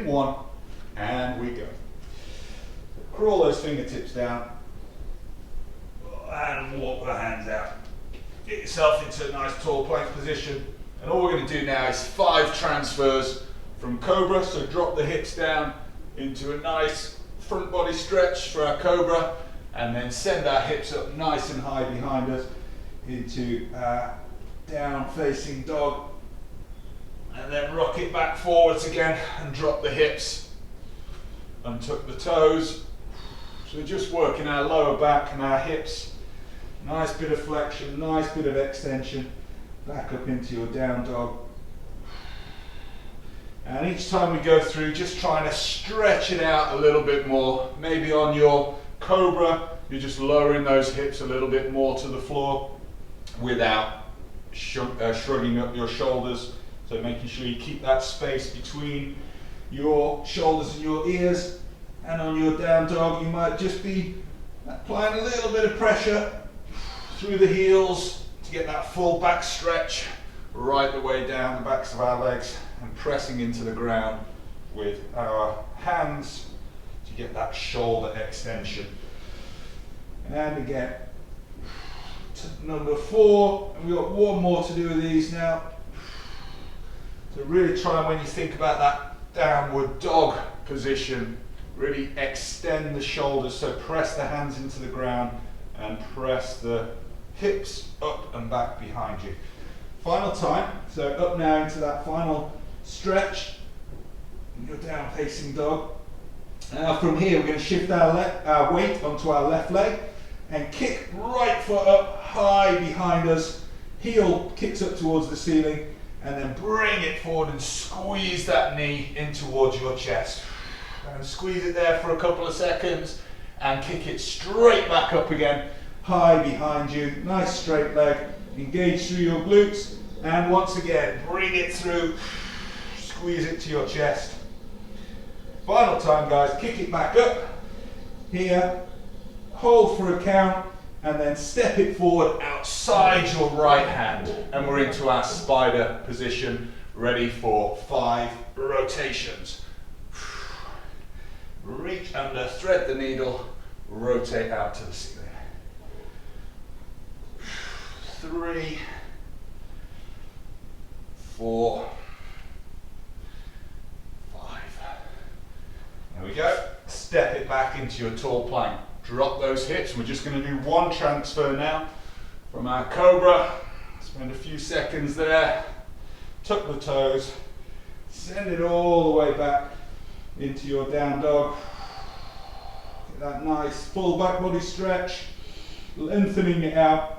in 1, and we go. Crawl those fingertips down, and walk the hands out. Get yourself into a nice tall plank position, and all we're going to do now is 5 transfers from Cobra, so drop the hips down into a nice front body stretch for our Cobra, and then send our hips up nice and high behind us into down facing dog, and then rock it back forwards again and drop the hips, untuck the toes. So we're just working our lower back and our hips. Nice bit of flexion, nice bit of extension, back up into your down dog. And each time we go through, just trying to stretch it out a little bit more. Maybe on your Cobra, you're just lowering those hips a little bit more to the floor without shrugging up your shoulders. So making sure you keep that space between your shoulders and your ears. And on your down dog, you might just be applying a little bit of pressure through the heels to get that full back stretch right the way down the backs of our legs, and pressing into the ground with our hands to get that shoulder extension. And again, to number 4, and we've got 1 more to do with these now. So really try, when you think about that downward dog position, really extend the shoulders, so press the hands into the ground and press the hips up and back behind you. Final time, so up now into that final stretch, your down facing dog. Now from here we're going to shift our weight onto our left leg and kick right foot up high behind us, heel kicks up towards the ceiling, and then bring it forward and squeeze that knee in towards your chest. And squeeze it there for a couple of seconds and kick it straight back up again, high behind you, nice straight leg, engage through your glutes, and once again bring it through, squeeze it to your chest. Final time guys, kick it back up, here, hold for a count, and then step it forward outside your right hand, and we're into our spider position, ready for 5 rotations. Reach under, thread the needle, rotate out to the ceiling. 3, 4, 5. There we go. Step it back into your tall plank. Drop those hips. We're just going to do 1 transfer now from our Cobra. Spend a few seconds there. Tuck the toes. Send it all the way back into your down dog. Get that nice full back body stretch. Lengthening it out.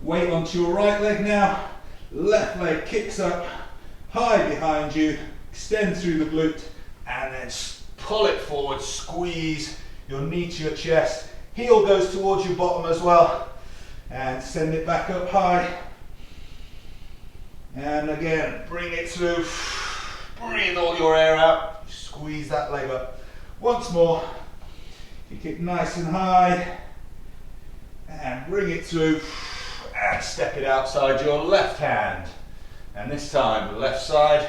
Weight onto your right leg now. Left leg kicks up, high behind you, extend through the glute, and then pull it forward, squeeze your knee to your chest. Heel goes towards your bottom as well, and send it back up high. And again, bring it through, breathe all your air out, squeeze that leg up. Once more, kick it nice and high, and bring it through, and step it outside your left hand. And this time, the left side,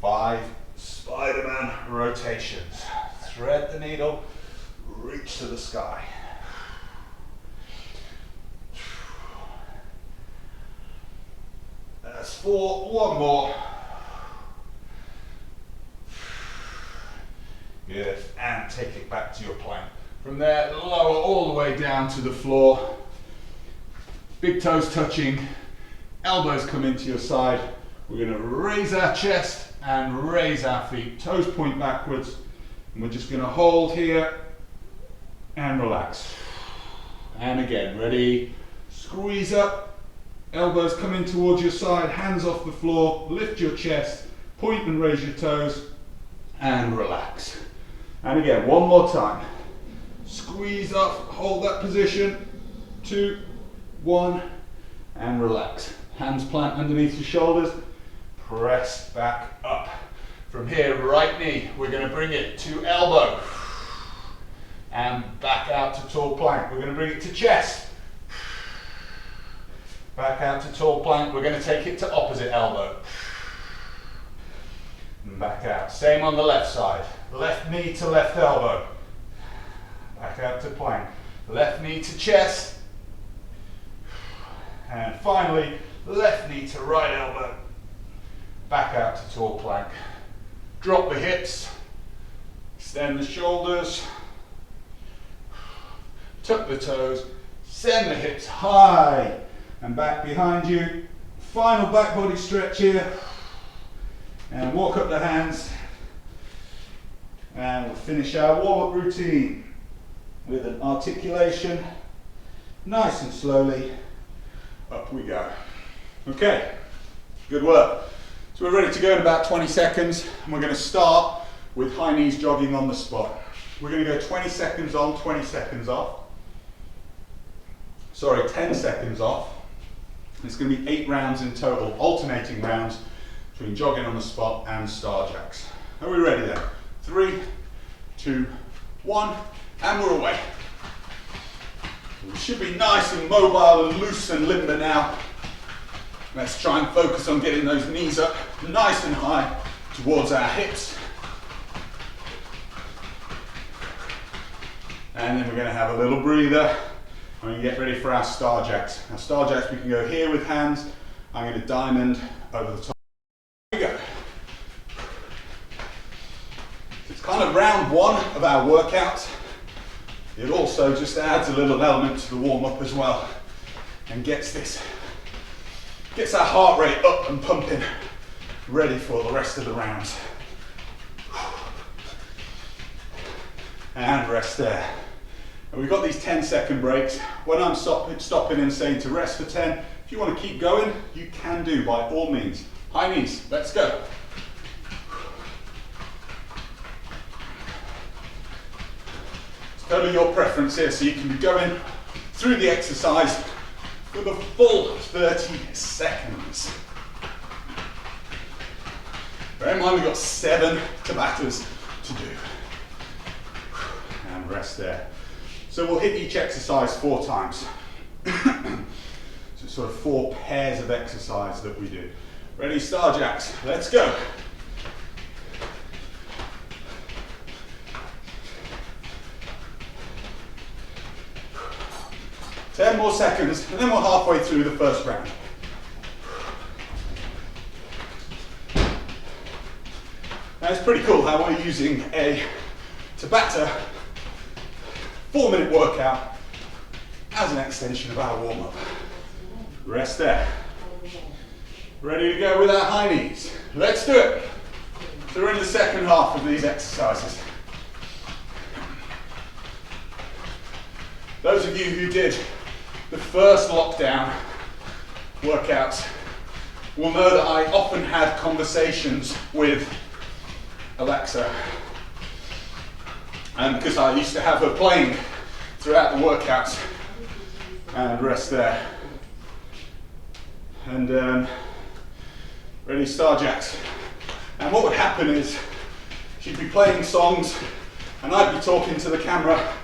5 Spider-Man rotations. Thread the needle, reach to the sky. That's 4, 1 more. Good, and take it back to your plank. From there, lower all the way down to the floor. Big toes touching, elbows come into your side. We're going to raise our chest and raise our feet. Toes point backwards. And we're just going to hold here and relax. And again, ready? Squeeze up. Elbows come in towards your side, hands off the floor. Lift your chest, point and raise your toes, and relax. And again, 1 more time. Squeeze up, hold that position. 2, 1, and relax. Hands plant underneath your shoulders, press back up. From here, right knee, we're going to bring it to elbow, and back out to tall plank. We're going to bring it to chest, back out to tall plank. We're going to take it to opposite elbow. and back out. Same on the left side. Left knee to left elbow. Back out to plank. Left knee to chest. And finally, left knee to right elbow. Back out to tall plank. Drop the hips. Extend the shoulders. Tuck the toes. Send the hips high and back behind you. Final back body stretch here. And walk up the hands. And we'll finish our warm-up routine with an articulation. Nice and slowly. Up we go. Okay, good work. So we're ready to go in about 20 seconds. And we're going to start with high knees jogging on the spot. We're going to go 20 seconds on, 20 seconds off. Sorry, 10 seconds off. It's going to be 8 rounds in total, alternating rounds between jogging on the spot and star jacks. Are we ready then? 3, 2, 1, and we're away. We should be nice and mobile and loose and limber now. Let's try and focus on getting those knees up nice and high towards our hips. And then we're going to have a little breather. I'm going to get ready for our star jacks. Now star jacks, we can go here with hands. I'm going to diamond over the top. Here we go. It's kind of round 1 of our workout. It also just adds a little element to the warm-up as well and gets our heart rate up and pumping, ready for the rest of the rounds. And rest there. And we've got these 10-second breaks. When I'm stopping and saying to rest for 10, if you want to keep going, you can do by all means. High knees, let's go. It's totally your preference here, so you can be going through the exercise for the full 30 seconds. Bear in mind we've got 7 Tabatas to do. And rest there. So we'll hit each exercise 4 times. So sort of 4 pairs of exercise that we do. Ready, star jacks, let's go. Ten more seconds, and then we're halfway through the first round. Now it's pretty cool how we're using a Tabata 4-minute workout as an extension of our warm-up. Rest there. Ready to go with our high knees. Let's do it. So we're in the second half of these exercises. Those of you who did the first lockdown workouts will know that I often had conversations with Alexa, and because I used to have her playing throughout the workouts. And rest there. And ready, star jacks. And what would happen is she'd be playing songs and I'd be talking to the camera,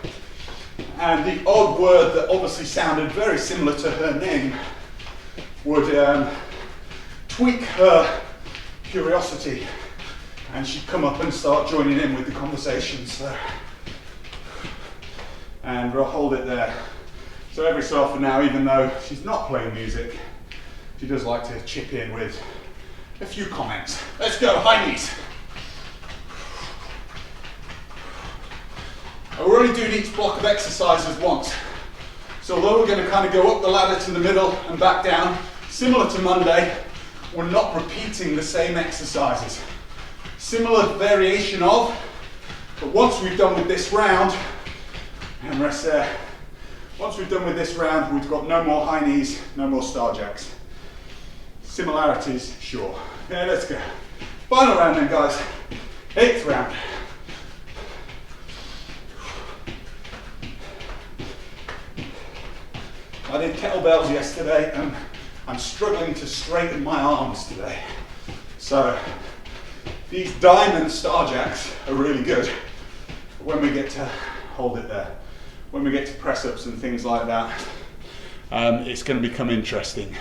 and the odd word that obviously sounded very similar to her name would tweak her curiosity, and she'd come up and start joining in with the conversation. So, and we'll hold it there. So every so often now, even though she's not playing music, she does like to chip in with a few comments. Let's go, high knees. We're only doing each block of exercises once. So although we're going to kind of go up the ladder to the middle and back down, similar to Monday, we're not repeating the same exercises. Similar variation of, but once we've done with this round, and rest there, once we've done with this round, we've got no more high knees, no more star jacks. Similarities, sure. Yeah, let's go. Final round then, guys. 8th round. I did kettlebells yesterday and I'm struggling to straighten my arms today. So these diamond star jacks are really good when we get to hold it there. When we get to press ups and things like that, it's going to become interesting.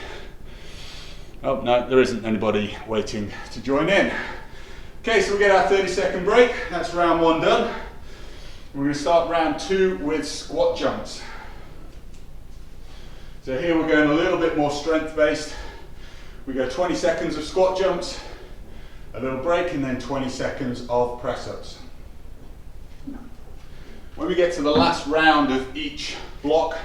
Oh no, there isn't anybody waiting to join in. Okay, so we get our 30-second break. That's round 1 done. We're going to start round 2 with squat jumps. So here we're going a little bit more strength based. We go 20 seconds of squat jumps, a little break, and then 20 seconds of press ups. When we get to the last round of each block,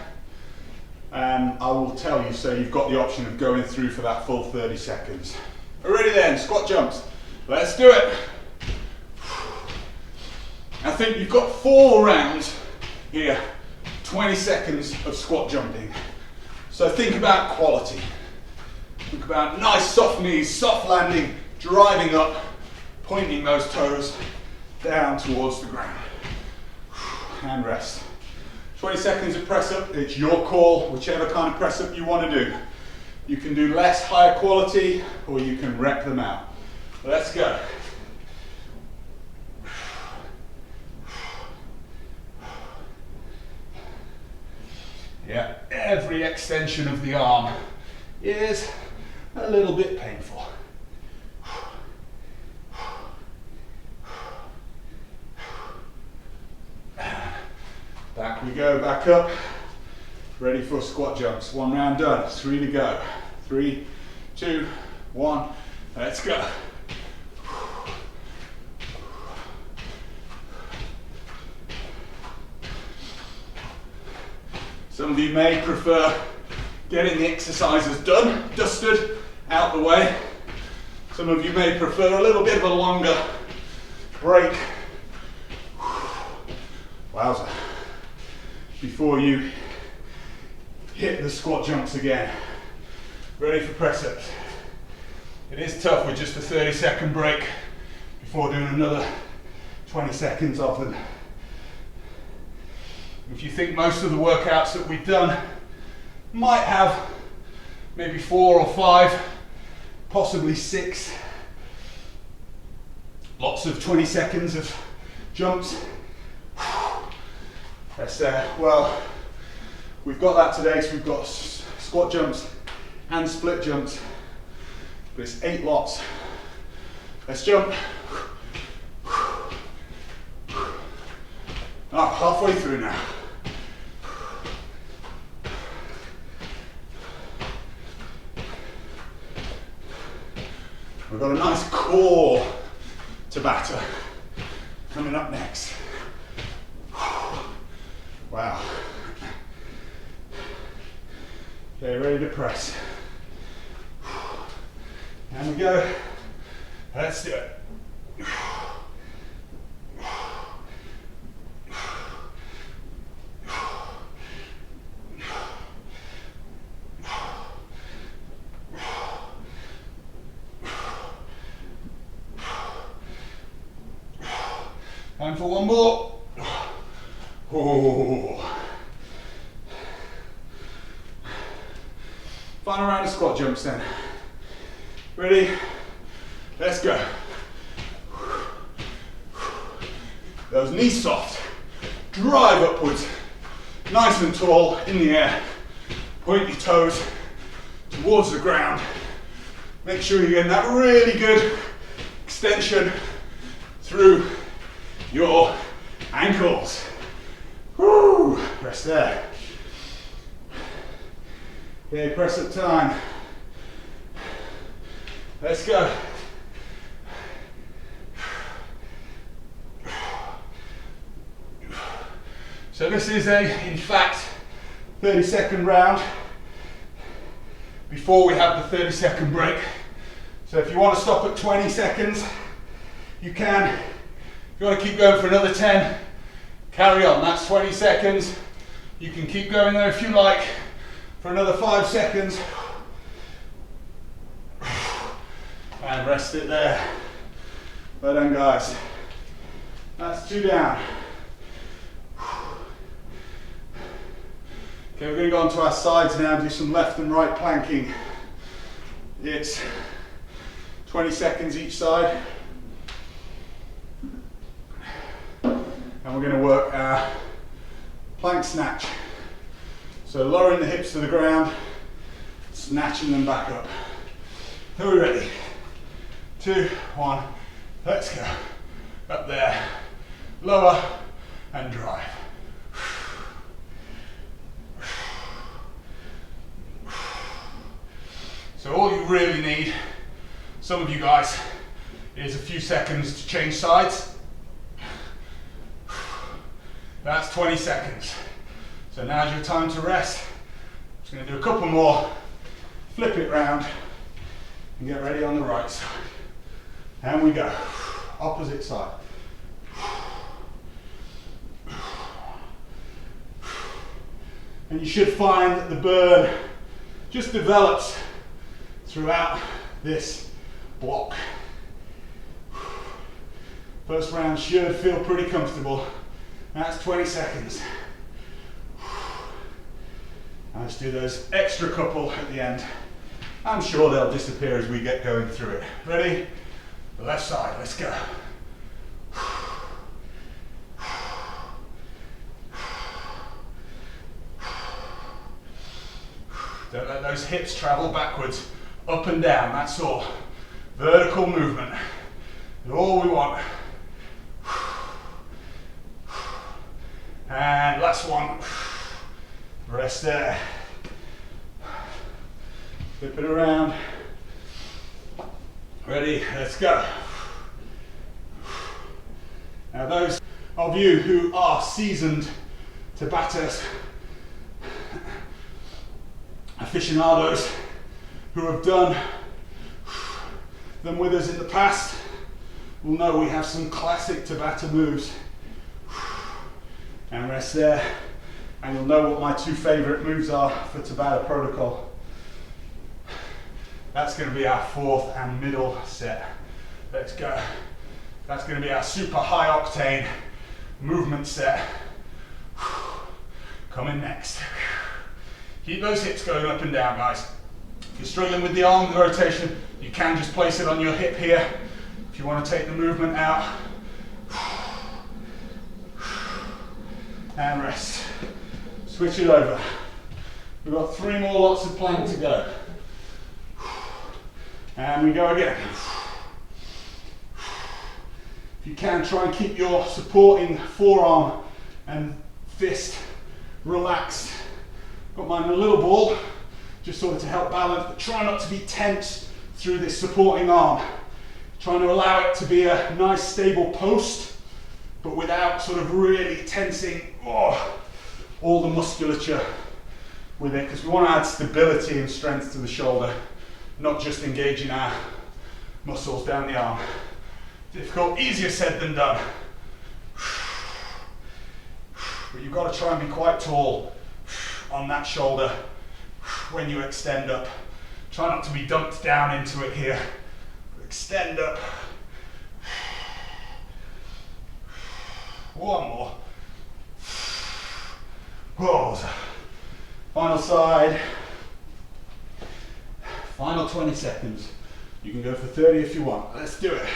I will tell you, so you've got the option of going through for that full 30 seconds. Alrighty then, squat jumps. Let's do it. I think you've got 4 rounds here, 20 seconds of squat jumping. So think about quality. Think about nice soft knees, soft landing, driving up, pointing those toes down towards the ground. And rest. 20 seconds of press up, it's your call, whichever kind of press up you want to do. You can do less, higher quality, or you can rep them out. Let's go. Yeah, every extension of the arm is a little bit painful. Back we go, back up. Ready for squat jumps. 1 round done, 3 to go. 3, 2, 1, let's go. Some of you may prefer getting the exercises done, dusted, out the way. Some of you may prefer a little bit of a longer break. Wowza. Before you hit the squat jumps again. Ready for press ups. It is tough with just a 30-second break before doing another 20 seconds of them. If you think most of the workouts that we've done might have maybe 4 or 5, possibly 6, lots of 20 seconds of jumps, that's well, we've got that today, so we've got squat jumps and split jumps, but it's 8 lots. Let's jump. Halfway through now. We've got a nice core to batter coming up next. Wow. Okay, ready to press. And we go. Let's do it. Time for one more. Oh. Final round of squat jumps then. Ready? Let's go. Those knees soft. Drive upwards. Nice and tall in the air. Point your toes towards the ground. Make sure you're getting that really good extension through your ankles. Woo! Rest there. Okay, press up time. Let's go. So this is in fact, 30-second round before we have the 30-second break. So if you want to stop at 20 seconds, you can. If you want to keep going for another 10, carry on. That's 20 seconds. You can keep going there if you like for another 5 seconds. And rest it there. Well done, guys. That's 2 down. Okay, we're going to go onto our sides now and do some left and right planking. It's 20 seconds each side. And we're going to work our plank snatch. So lowering the hips to the ground, snatching them back up. Are we ready? 2, 1, Let's go. Up there. Lower and drive. So all you really need, some of you guys, is a few seconds to change sides. That's 20 seconds. So now's your time to rest. Just going to do a couple more, flip it round, and get ready on the right side. And we go. Opposite side. And you should find that the burn just develops throughout this block. First round should feel pretty comfortable. That's 20 seconds. Let's do those extra couple at the end. I'm sure they'll disappear as we get going through it. Ready? The left side, let's go. Don't let those hips travel backwards, up and down, that's all. Vertical movement, all we want. And last one. Rest there. Flip it around. Ready? Let's go. Now those of you who are seasoned Tabatas aficionados who have done them with us in the past will know we have some classic Tabata moves. And rest there. And you'll know what my two favorite moves are for Tabata protocol. That's going to be our fourth and middle set. Let's go. That's going to be our super high octane movement set. Coming next. Keep those hips going up and down, guys. If you're struggling with the arm rotation, you can just place it on your hip here. If you want to take the movement out. And rest. Switch it over. We've got 3 more lots of plank to go. And we go again. If you can, try and keep your supporting forearm and fist relaxed. Got mine in a little ball, just sort of to help balance, but try not to be tense through this supporting arm. Trying to allow it to be a nice stable post, but without sort of really tensing all the musculature with it, because we want to add stability and strength to the shoulder, not just engaging our muscles down the arm. Difficult, easier said than done. But you've got to try and be quite tall on that shoulder when you extend up. Try not to be dumped down into it here. Extend up. One more. Pause. Final side. Final 20 seconds. You can go for 30 if you want. Let's do it.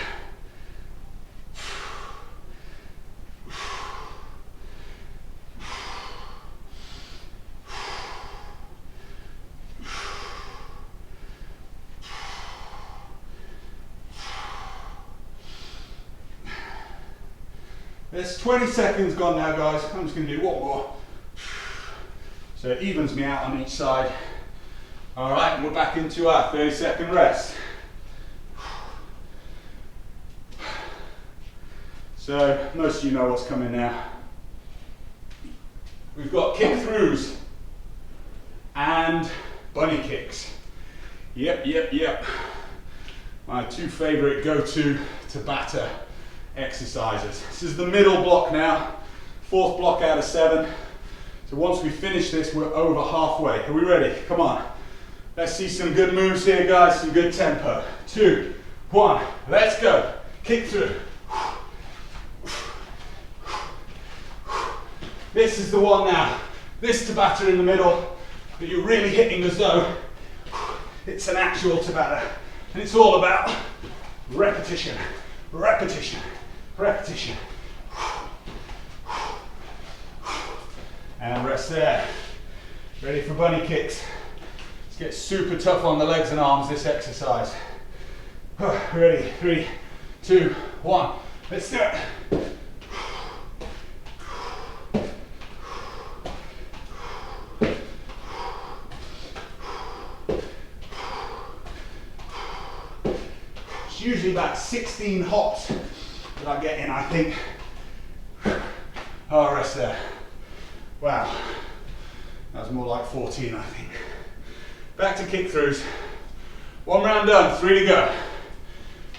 There's 20 seconds gone now, guys. I'm just going to do one more. So it evens me out on each side. All right, and we're back into our 30-second rest. So most of you know what's coming now. We've got kick throughs and bunny kicks. Yep. My two favorite go-to Tabata exercises. This is the middle block now, 4th block out of 7. So once we finish this, we're over halfway. Are we ready? Come on. Let's see some good moves here, guys, some good tempo. 2, 1, let's go. Kick through. This is the one now. This Tabata in the middle that you're really hitting as though it's an actual Tabata. And it's all about repetition, repetition, repetition. And rest there. Ready for bunny kicks. Let's get super tough on the legs and arms this exercise. Ready, 3, 2, 1. Let's do it. It's usually about 16 hops that I get in, I think. Oh, rest there. Wow. That was more like 14, I think. Back to kick throughs. 1 round done, 3 to go.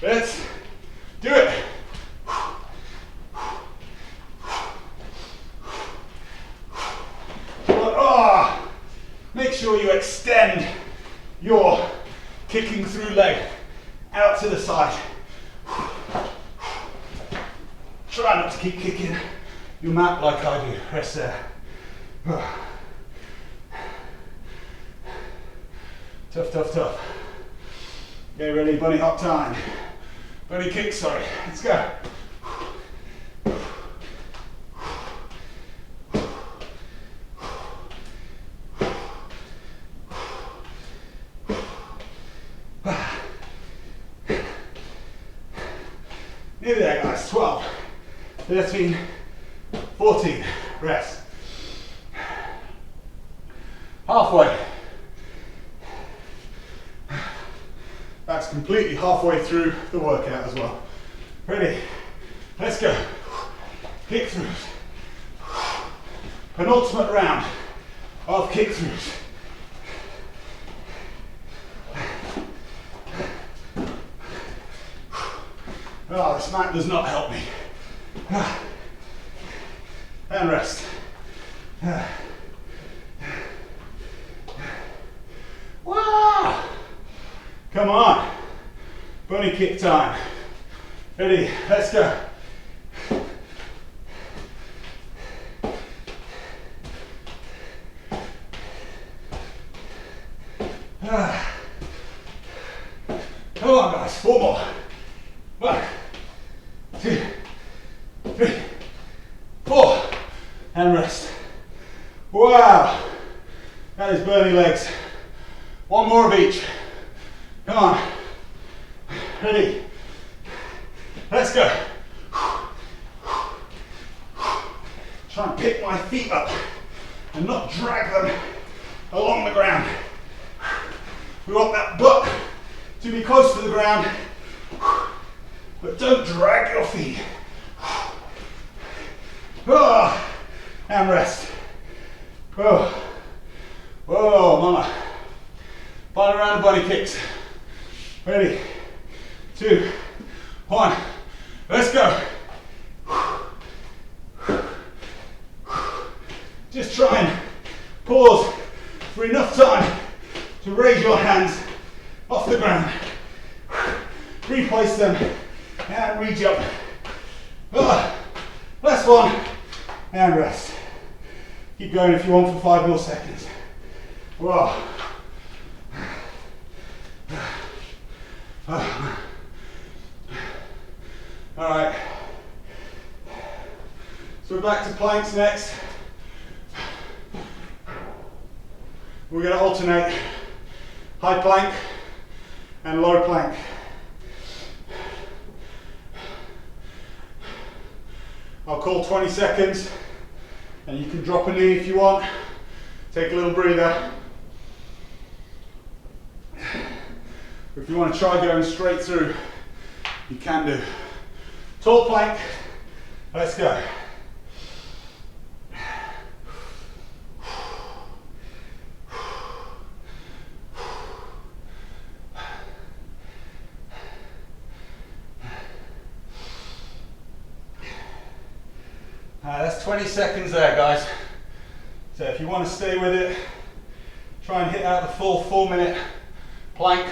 Let's do it. Oh, make sure you extend your kicking through leg out to the side. Try not to keep kicking your mat like I do. Rest there. Tough, tough, tough. Okay, ready? Bunny hop time. Bunny kick, sorry. Let's go. Nearly there, guys. 12, 13, 14. Rest. Halfway. That's completely halfway through the workout as well. Ready? Let's go. Kick throughs. Penultimate round of kick throughs. Oh, this mat does not help me. And rest. Wow! Come on. Bunny kick time. Ready? Let's go. Come on, guys. 4 more. 1, 2, 3, 4. And rest. Wow. That is burning legs. 1 more of each. Come on. Ready? Let's go. Try and pick my feet up and not drag them along the ground. We want that butt to be close to the ground, but don't drag your feet. Oh, and rest. Whoa. Whoa, mama. Final round of bunny kicks. Ready? 2, 1. Let's go. Just try and pause for enough time to raise your hands off the ground. Replace them and re-jump. Last one and rest. Keep going if you want for 5 more seconds. Whoa. All right. So we're back to planks next. We're going to alternate high plank and low plank. I'll call 20 seconds and you can drop a knee if you want. Take a little breather. If you want to try going straight through, you can do. Tall plank, let's go. That's 20 seconds there, guys. So if you want to stay with it, try and hit out the full 4-minute plank,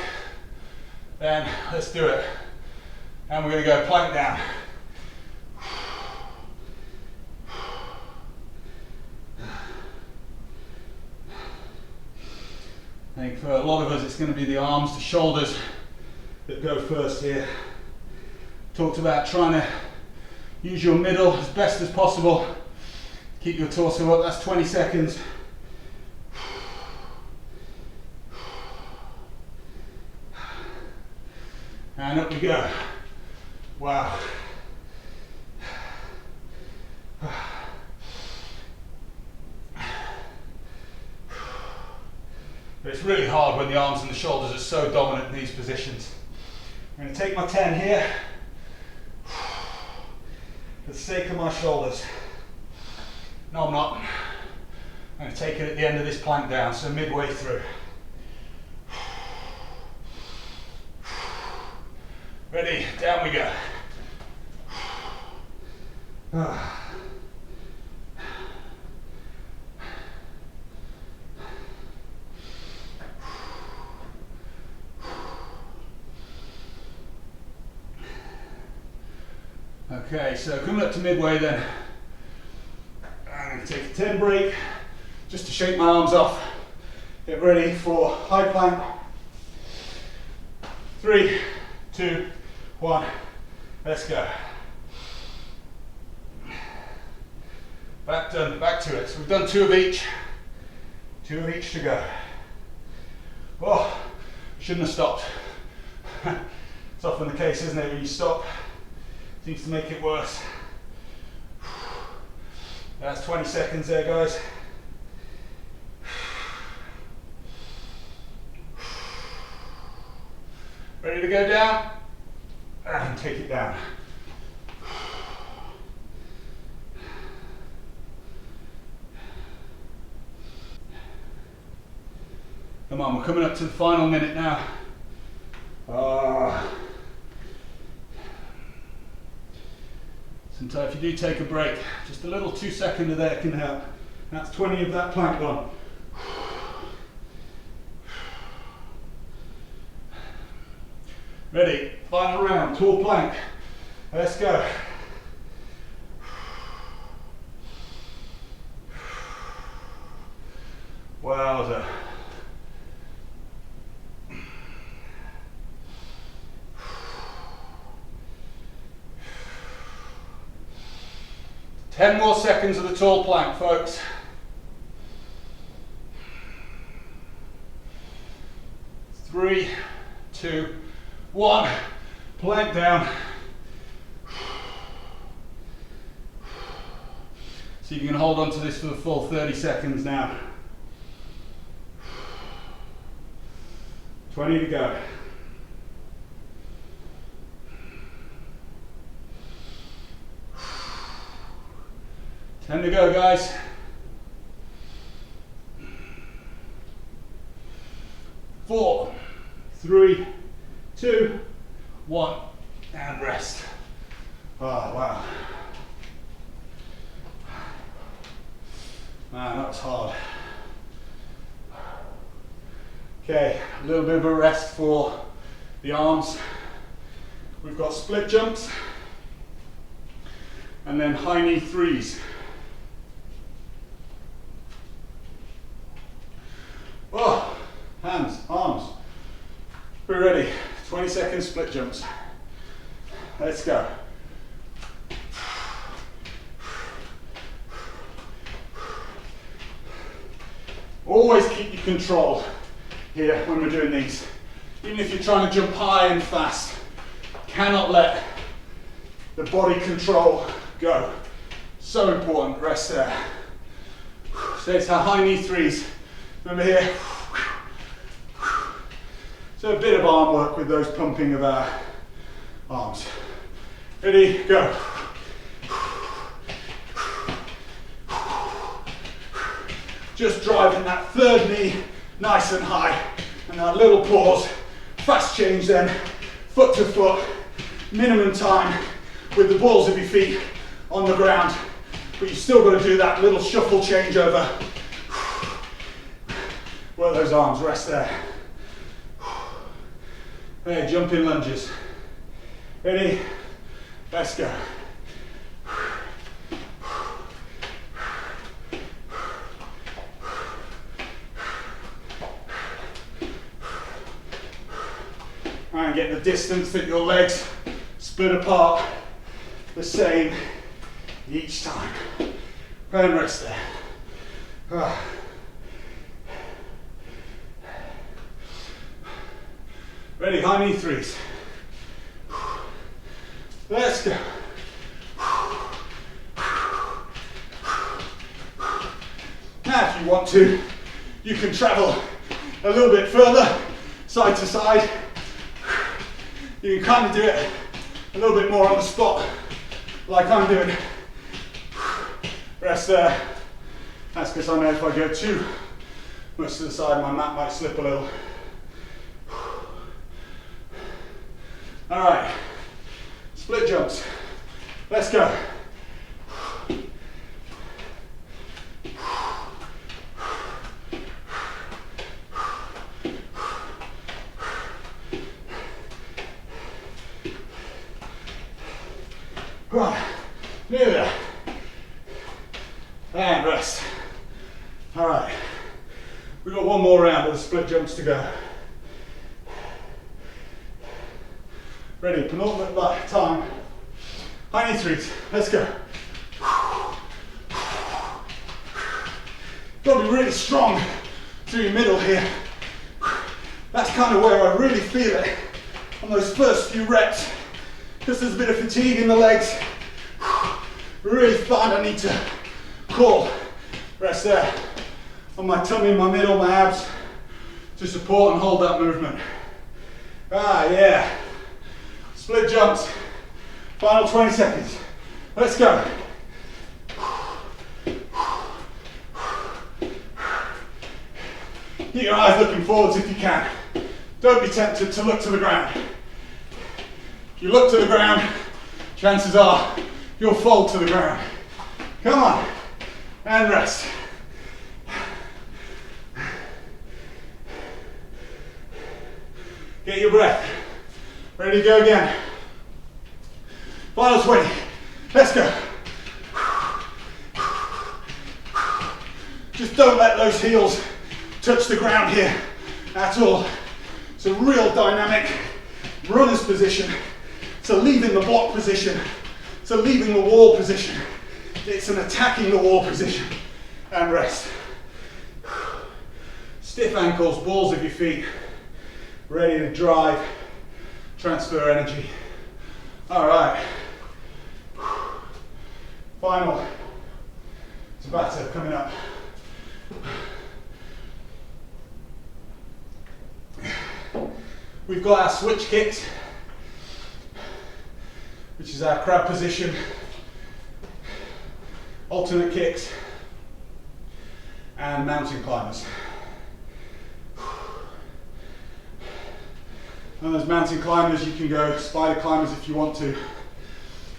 then let's do it. And we're going to go plank down. I think for a lot of us it's going to be the arms, the shoulders that go first here. Talked about trying to use your middle as best as possible. Keep your torso up, that's 20 seconds. And up we go. Wow. but it's really hard when the arms and the shoulders are so dominant in these positions. I'm going to take my 10 here, for the sake of my shoulders. No, I'm not. I'm going to take it at the end of this plank down, so midway through. Ready, down we go. Okay, so coming up to midway then, I'm going to take a 10 break just to shake my arms off. Get ready for high plank. 3, 2, 1, let's go. Back to it. So we've done 2 of each to go. Oh, shouldn't have stopped. It's often the case, isn't it, when you stop? Seems to make it worse. That's 20 seconds there, guys. Ready to go down? And take it down. Come on, we're coming up to the final minute now. Sometimes if you do take a break, just a little 2-second of there can help. That's 20 of that plank gone. Ready, final round, tall plank. Let's go. Wowza. Ten more seconds of the tall plank, folks. 3, 2, 1. Plank down. See if you can hold on to this for the full 30 seconds now. 20 to go. 10 to go, guys. 4, 3, 2, 1, and rest. Oh, wow. Man, that was hard. Okay, a little bit of a rest for the arms. We've got split jumps and then high knee threes. Oh, hands, arms. Be ready. 20 seconds split jumps. Let's go. Always keep your control here when we're doing these. Even if you're trying to jump high and fast, cannot let the body control go. So important, rest there. So it's our high knee threes. Remember here. So a bit of arm work with those pumping of our arms. Ready, go. Just driving that third knee nice and high. And that little pause. Fast change then, foot to foot. Minimum time with the balls of your feet on the ground. But you've still got to do that little shuffle change over. Work those arms, rest there. Hey, jumping lunges. Ready? Let's go. And get the distance that your legs split apart the same each time. And rest there. Ready, high knee threes. Let's go. Now if you want to, you can travel a little bit further, side to side. You can kind of do it a little bit more on the spot, like I'm doing. Rest there. That's because I know if I go too much to the side, my mat might slip a little. All right, split jumps. Let's go. Nearly there. And rest. All right, we've got one more round of the split jumps to go. Ready, penultimate time. High knee threes, let's go. Got to be really strong through your middle here. That's kind of where I really feel it on those first few reps, because there's a bit of fatigue in the legs. Really find I need to call. Rest there on my tummy, my middle, my abs to support and hold that movement. Ah, yeah. Split jumps. Final 20 seconds. Let's go. Keep your eyes looking forwards if you can. Don't be tempted to look to the ground. If you look to the ground, chances are you'll fall to the ground. Come on, and rest. Get your breath. Ready to go again. Final 20. Let's go. Just don't let those heels touch the ground here at all. It's a real dynamic runner's position. It's a leaving the block position. It's a leaving the wall position. It's an attacking the wall position. And rest. Stiff ankles, balls of your feet. Ready to drive, transfer energy. All right. Final Tabata coming up. We've got our switch kicks, which is our crab position, alternate kicks, and mountain climbers. On those mountain climbers, you can go spider climbers if you want to.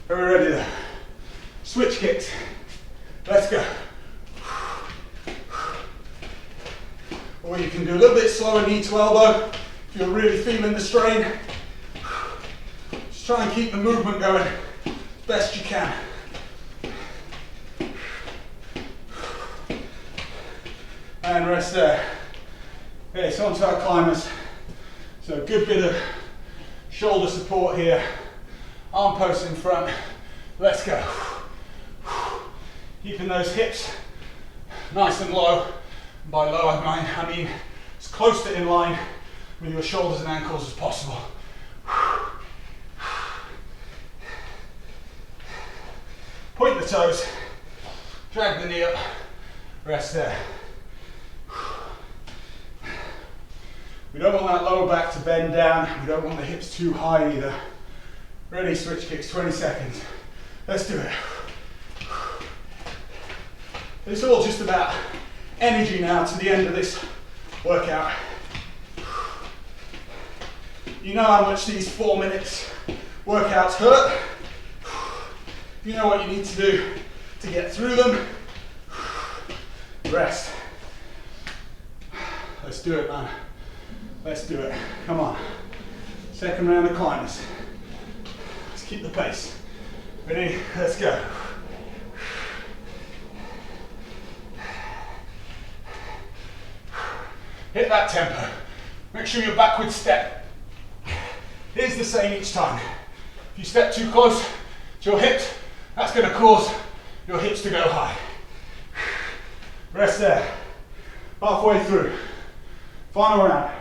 Are we ready there? Switch kicks. Let's go. Or you can do a little bit slower, knee to elbow, if you're really feeling the strain. Just try and keep the movement going as best you can. And rest there. Okay, so onto our climbers. So a good bit of shoulder support here. Arm posts in front. Let's go. Keeping those hips nice and low. By low I mean as close to in line with your shoulders and ankles as possible. Point the toes, drag the knee up, rest there. We don't want that lower back to bend down, we don't want the hips too high either. Ready, switch kicks, 20 seconds. Let's do it. It's all just about energy now to the end of this workout. You know how much these 4 minutes workouts hurt. You know what you need to do to get through them. Rest. Let's do it, man. Let's do it. Come on. Second round of climbers. Let's keep the pace. Ready? Let's go. Hit that tempo. Make sure your backward step is the same each time. If you step too close to your hips, that's going to cause your hips to go high. Rest there. Halfway through. Final round.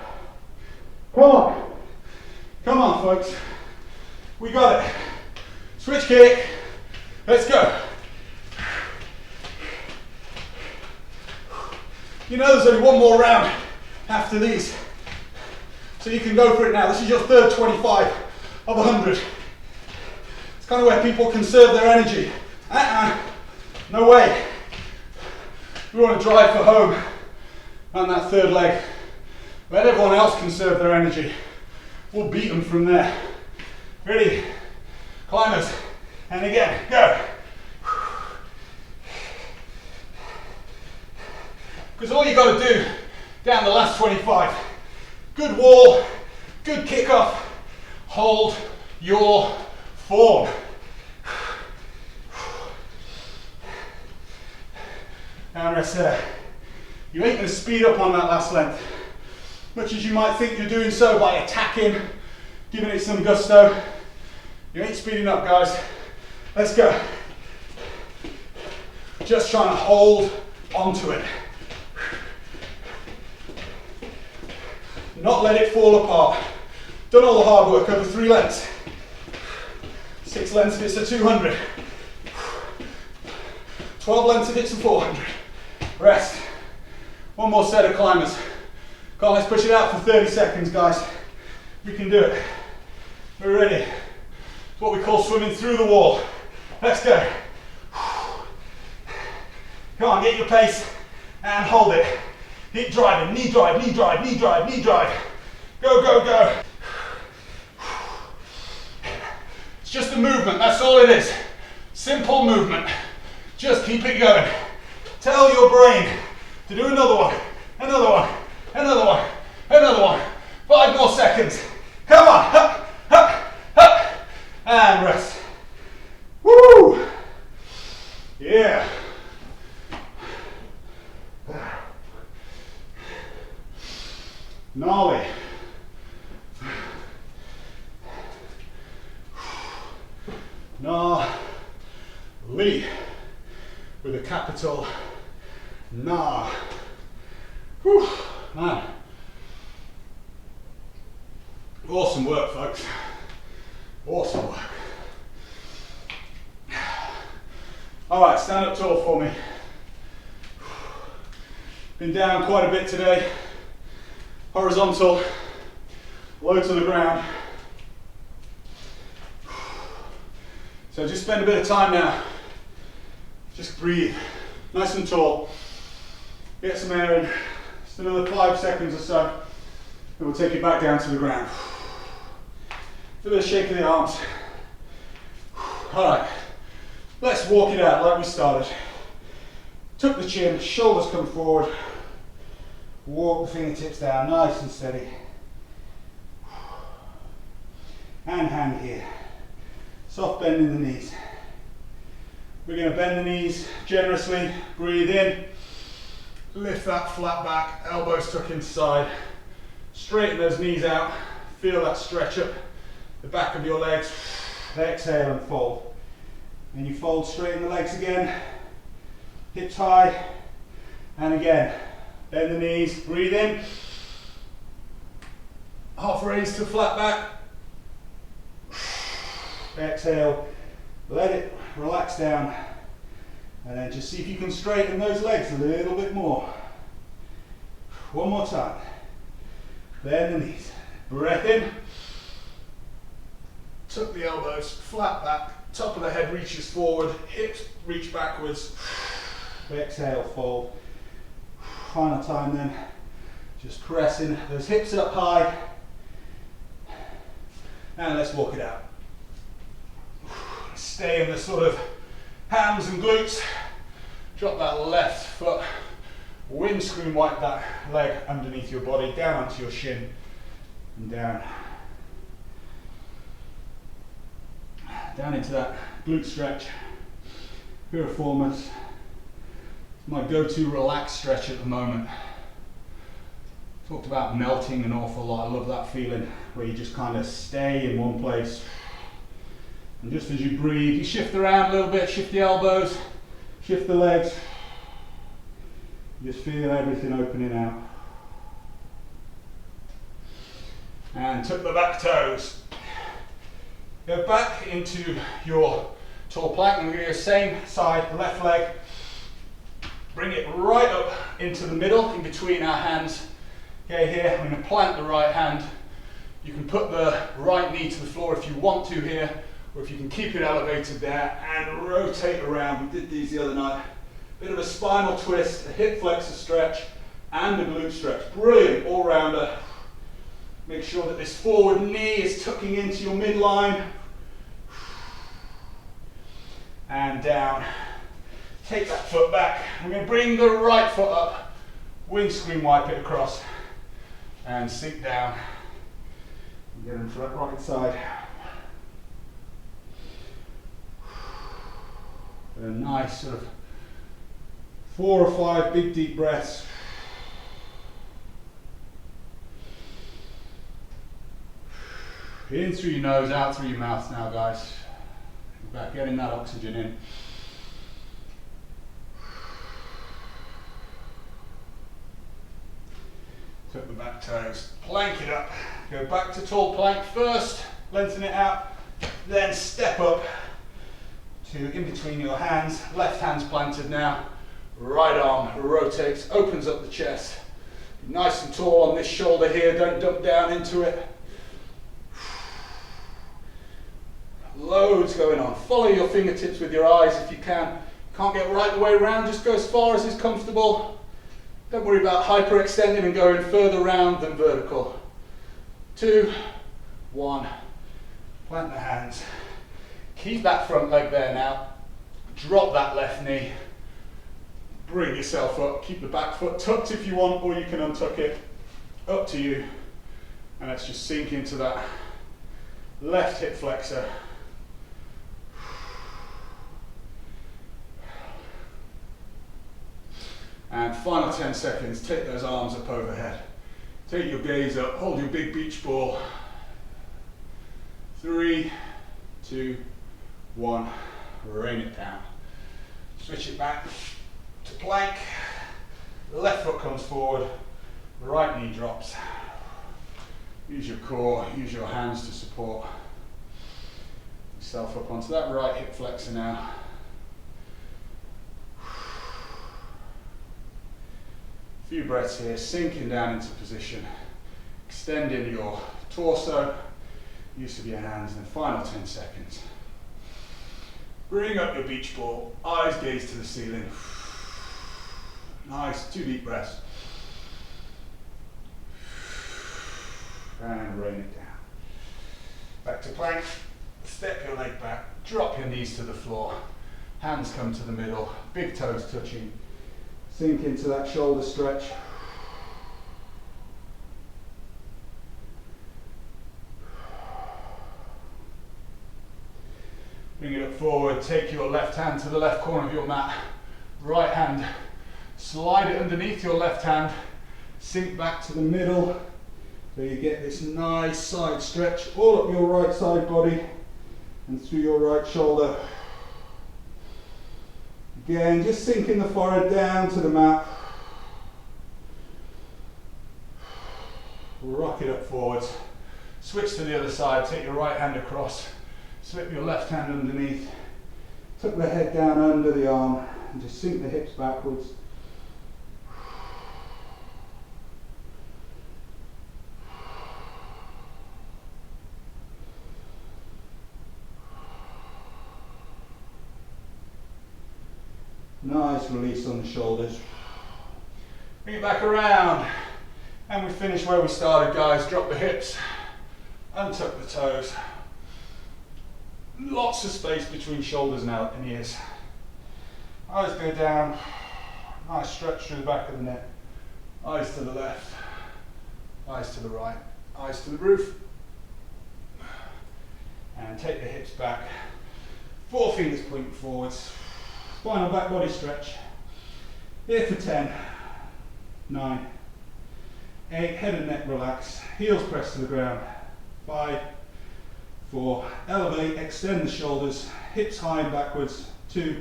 Come on. Come on, folks. We got it. Switch kick. Let's go. You know there's only one more round after these. So you can go for it now. This is your third 25 of 100. It's kind of where people conserve their energy. No way. We want to drive for home on that third leg. Let everyone else conserve their energy. We'll beat them from there. Ready? Climbers. And again, go. Because all you got to do down the last 25, good wall, good kickoff, hold your form. And rest there. You ain't going to speed up on that last length, much as you might think you're doing so by attacking, giving it some gusto. You ain't speeding up, guys. Let's go. Just trying to hold onto it. Not let it fall apart. Done all the hard work over 3 lengths. 6 lengths if it's a 200. 12 lengths if it's a 400. Rest. One more set of climbers. Come on, let's push it out for 30 seconds, guys. We can do it. We're ready. It's what we call swimming through the wall. Let's go. Come on, get your pace and hold it. Keep driving, knee drive, knee drive, knee drive, knee drive. Go, go, go. It's just a movement, that's all it is. Simple movement. Just keep it going. Tell your brain to do another one, another one, another one, another one. 5 more seconds. Come on, up, up, up. And rest. Woo! Yeah. Gnarly. Gnarly. With a capital Gnar. Whew, man. Awesome work, folks. Awesome work. All right, stand up tall for me. Been down quite a bit today. Horizontal, low to the ground. So just spend a bit of time now. Just breathe, nice and tall. Get some air in. Just another 5 seconds or so, and we'll take you back down to the ground. Do a bit of shake of the arms. All right, let's walk it out like we started. Tuck the chin, shoulders come forward. Walk the fingertips down, nice and steady. And hand here. Soft bend in the knees. We're going to bend the knees generously. Breathe in. Lift that flat back, elbows tuck inside. Straighten those knees out. Feel that stretch up the back of your legs. Exhale and fold. And you fold, straighten the legs again. Hips high. And again. Bend the knees, breathe in. Half raise to flat back. Exhale, let it relax down. And then just see if you can straighten those legs a little bit more. One more time. Bend the knees. Breath in. Tuck the elbows, flat back. Top of the head reaches forward. Hips reach backwards. Exhale, fold. Final time then, just pressing those hips up high, and let's walk it out. Stay in the sort of hams and glutes, drop that left foot, windscreen wipe that leg underneath your body, down onto your shin, and down. Down into that glute stretch, piriformis. My go-to relaxed stretch at the moment. Talked about melting an awful lot. I love that feeling where you just kind of stay in one place. And just as you breathe, you shift around a little bit, shift the elbows, shift the legs. Just feel everything opening out. And tuck the back toes. Go back into your tall plank. I'm going to go same side, the left leg. Bring it right up into the middle, in between our hands, Okay, here I'm going to plant the right hand. You can put the right knee to the floor if you want to here, or if you can keep it elevated there and rotate around. We did these the other night. Bit of a spinal twist, a hip flexor stretch, and a glute stretch. Brilliant all-rounder. Make sure that this forward knee is tucking into your midline. And down. Take that foot back. We're going to bring the right foot up. Windscreen wipe it across. And sink down. Get into that right side. A nice sort of 4 or 5 big deep breaths. In through your nose, out through your mouth now, guys. Back, getting that oxygen in. Tuck the back toes, plank it up. Go back to tall plank first, lengthen it out, then step up to in between your hands. Left hand's planted now. Right arm rotates, opens up the chest. Nice and tall on this shoulder here, don't dump down into it. Loads going on. Follow your fingertips with your eyes if you can. Can't get right the way around, just go as far as is comfortable. Don't worry about hyperextending and going further round than vertical. 2, 1, plant the hands. Keep that front leg there now. Drop that left knee. Bring yourself up. Keep the back foot tucked if you want, or you can untuck it. Up to you. And let's just sink into that left hip flexor. And final 10 seconds, take those arms up overhead. Take your gaze up, hold your big beach ball. 3, 2, 1, rain it down. Switch it back to plank. Left foot comes forward, right knee drops. Use your core, use your hands to support yourself up onto that right hip flexor now. Few breaths here, sinking down into position, extending your torso, use of your hands, and then final 10 seconds. Bring up your beach ball, eyes gaze to the ceiling. Nice, 2 deep breaths. And rain it down. Back to plank, step your leg back, drop your knees to the floor, hands come to the middle, big toes touching. Sink into that shoulder stretch. Bring it up forward, take your left hand to the left corner of your mat. Right hand, slide it underneath your left hand, sink back to the middle. So you get this nice side stretch all up your right side body and through your right shoulder. Again, just sinking the forehead down to the mat. Rock it up forwards. Switch to the other side, take your right hand across, slip your left hand underneath, tuck the head down under the arm and just sink the hips backwards. Nice release on the shoulders. Bring it back around. And we finish where we started, guys. Drop the hips, untuck the toes. Lots of space between shoulders now and ears. Eyes go down. Nice stretch through the back of the neck. Eyes to the left, eyes to the right, eyes to the roof. And take the hips back. 4 fingers pointing forwards. Final back body stretch. Here for 10, 9, 8, head and neck relax, heels press to the ground. 5, 4, elevate, extend the shoulders, hips high and backwards. 2,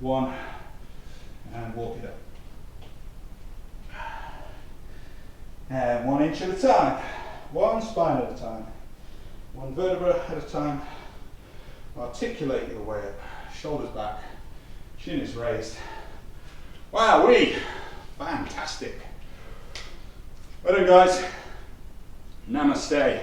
1, and walk it up. And 1 inch at a time, 1 spine at a time, 1 vertebra at a time. Articulate your way up, shoulders back. Chin is raised. Wowee! Fantastic. Well done, guys. Namaste.